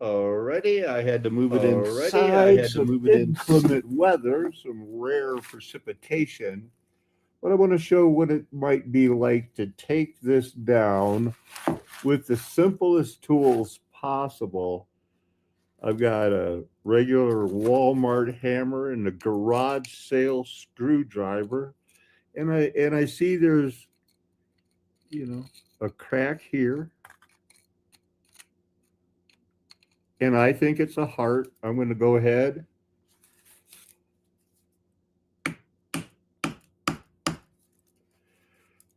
Alrighty, I had to move it Alrighty, I inside. had to Some move it in. inclement weather, some rare precipitation. But I want to show what it might be like to take this down with the simplest tools possible. I've got a regular Walmart hammer and a garage sale screwdriver, and I see there's a crack here, and I think it's a heart. I'm going to go ahead.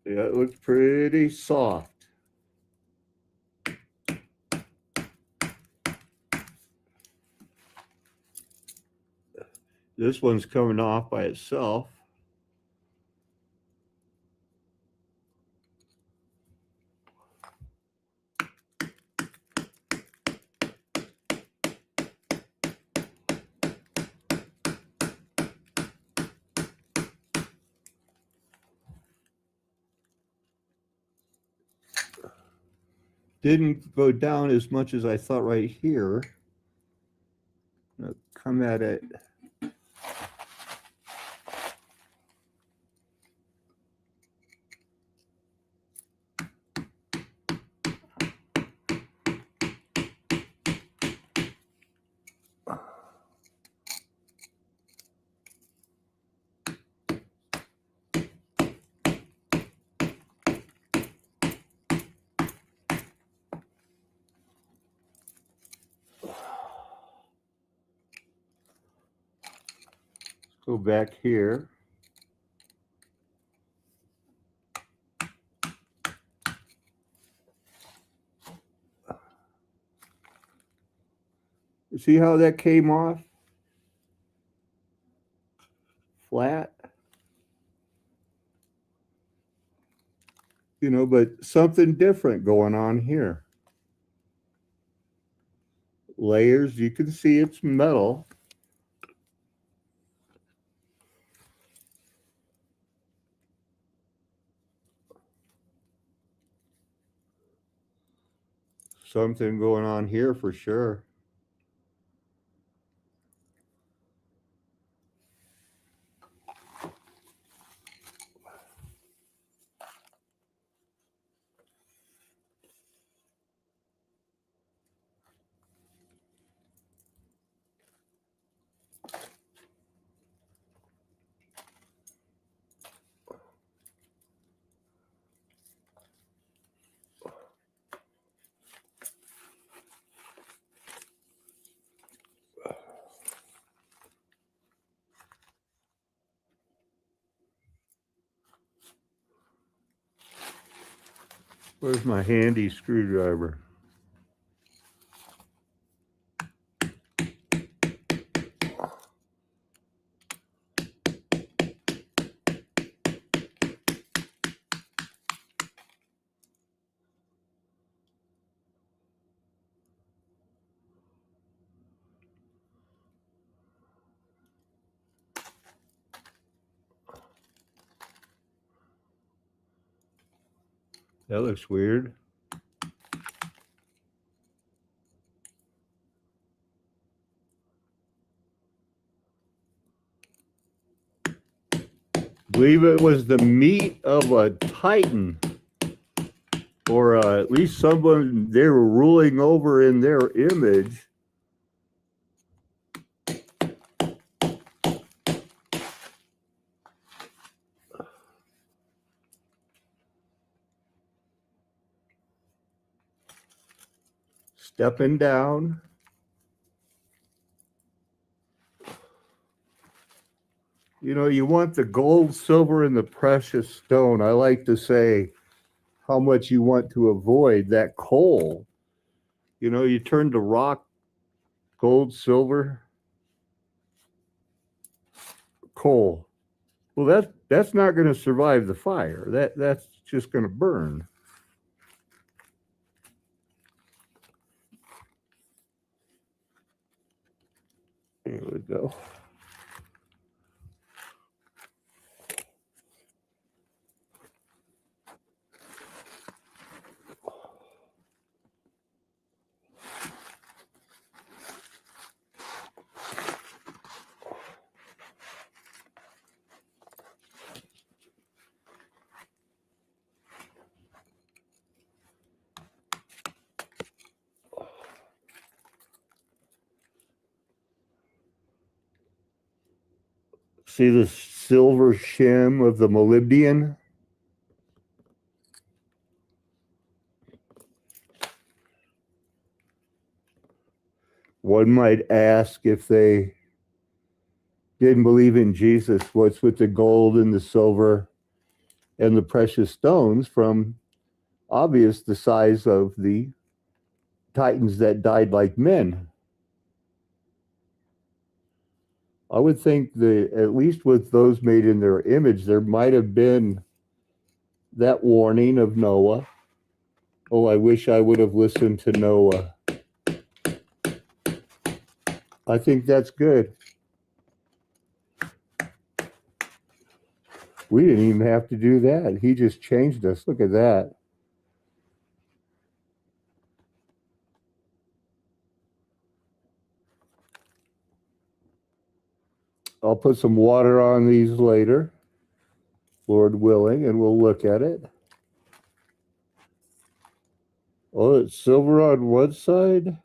Yeah, it looks pretty soft. This one's coming off by itself. Didn't go down as much as I thought right here. I'll come at it. Go back here. You see how that came off? Flat. But something different going on here. Layers, you can see it's metal. Something going on here for sure. Where's my handy screwdriver? That looks weird. Believe it was the meat of a titan, or at least someone they were ruling over in their image. Stepping down. You want the gold, silver, and the precious stone. I like to say how much you want to avoid that coal. You turn to rock, gold, silver, coal. Well, that's not going to survive the fire. That's just going to burn. Here we go. See the silver shim of the molybdenum? One might ask, if they didn't believe in Jesus, what's with the gold and the silver and the precious stones, from obvious the size of the titans that died like men? I would think that at least with those made in their image, there might have been that warning of Noah. Oh, I wish I would have listened to Noah. I think that's good. We didn't even have to do that. He just changed us. Look at that. I'll put some water on these later, Lord willing, and we'll look at it. Oh, it's silver on one side.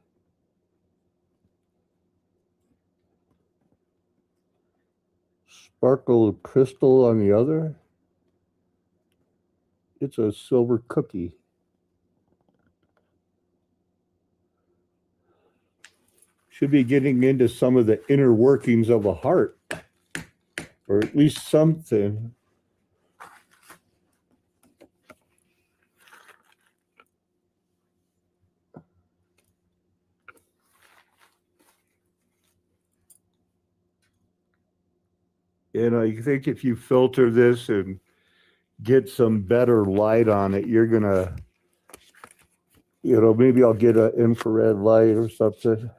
Sparkle crystal on the other. It's a silver cookie. Should be getting into some of the inner workings of a heart, or at least something. And I think if you filter this and get some better light on it, you're gonna, maybe I'll get an infrared light or something,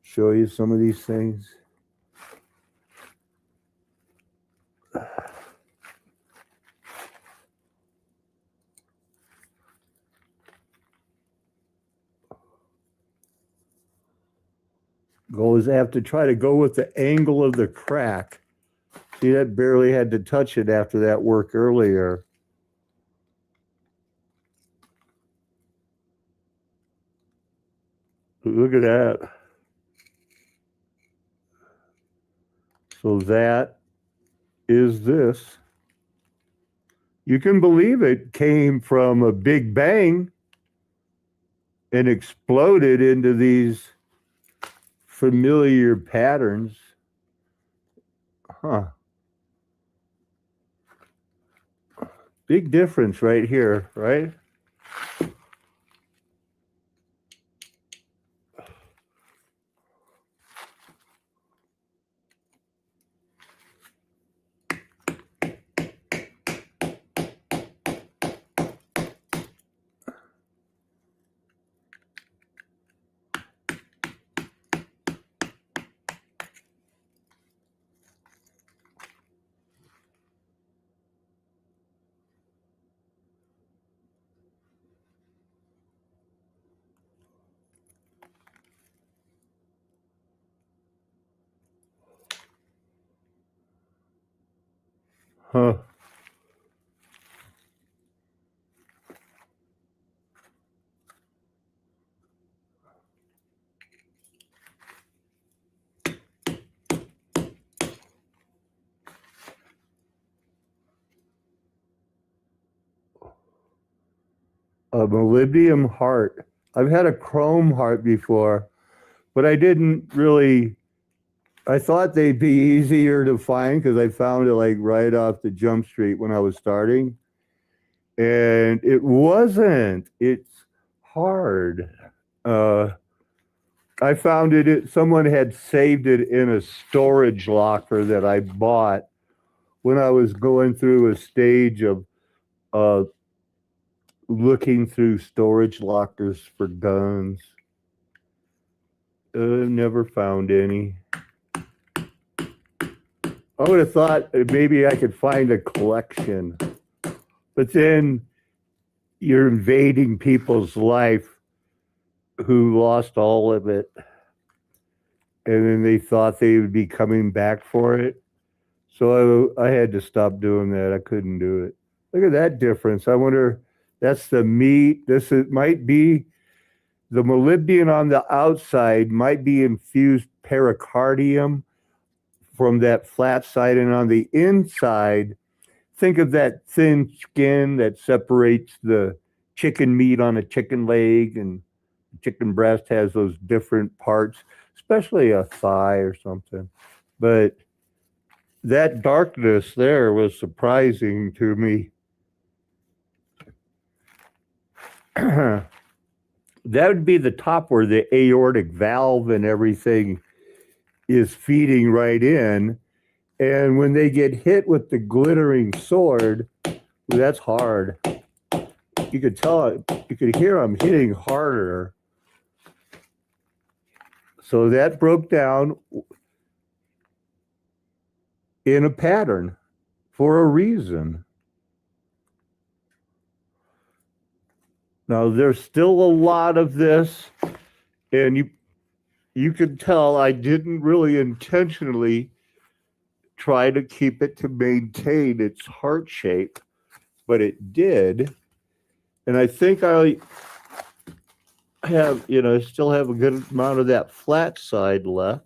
show you some of these things. Always have to try to go with the angle of the crack. See, that barely had to touch it after that work earlier. Look at that. So that is this. You can believe it came from a big bang and exploded into these familiar patterns. Huh. Big difference right here, right? Huh. A molybdenum heart. I've had a chrome heart before, but I didn't really. I thought they'd be easier to find because I found it like right off the jump street when I was starting. And it wasn't. It's hard. I found someone had saved it in a storage locker that I bought when I was going through a stage of looking through storage lockers for guns. Never found any. I would have thought maybe I could find a collection, but then you're invading people's life who lost all of it, and then they thought they would be coming back for it. So I had to stop doing that. I couldn't do it. Look at that difference. I wonder, that's the meat. Might be the molybdenum on the outside, might be infused pericardium from that flat side, and on the inside, think of that thin skin that separates the chicken meat on a chicken leg, and chicken breast has those different parts, especially a thigh or something. But that darkness there was surprising to me. That would be the top where the aortic valve and everything is feeding right in. And when they get hit with the glittering sword, that's hard. You could tell, you could hear them hitting harder. So that broke down in a pattern for a reason. Now there's still a lot of this, and you can tell I didn't really intentionally try to keep it to maintain its heart shape, but it did. And I think I have, still have a good amount of that flat side left.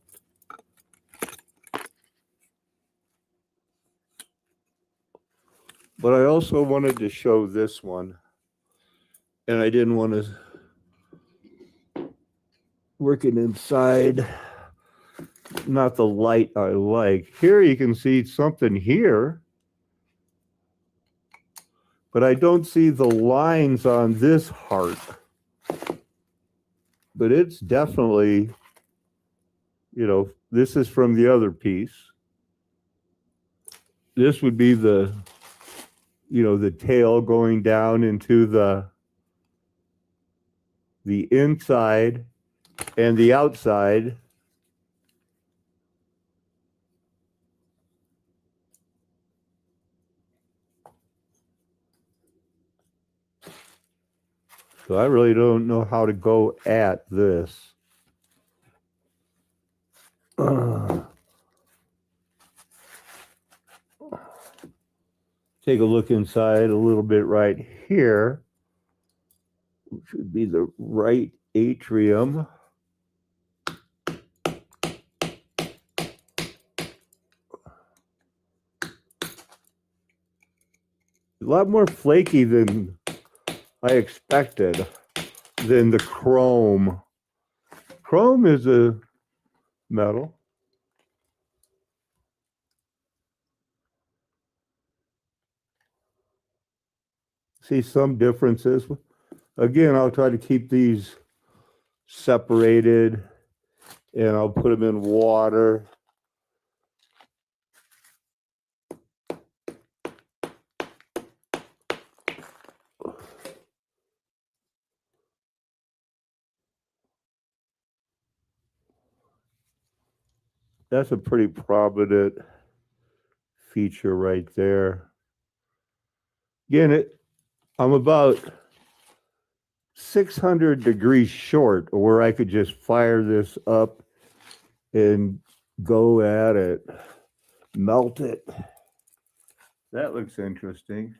But I also wanted to show this one, and I didn't want to work it inside. Not the light I like. Here you can see something here, but I don't see the lines on this heart. But it's definitely, this is from the other piece. This would be the tail going down into the inside and the outside. So I really don't know how to go at this. Take a look inside a little bit right here, which would be the right atrium. A lot more flaky than I expected than the chrome. Chrome is a metal. See some differences. Again, I'll try to keep these separated, and I'll put them in water. That's a pretty prominent feature right there. Again, I'm about 600 degrees short of where I could just fire this up and go at it, melt it. That looks interesting.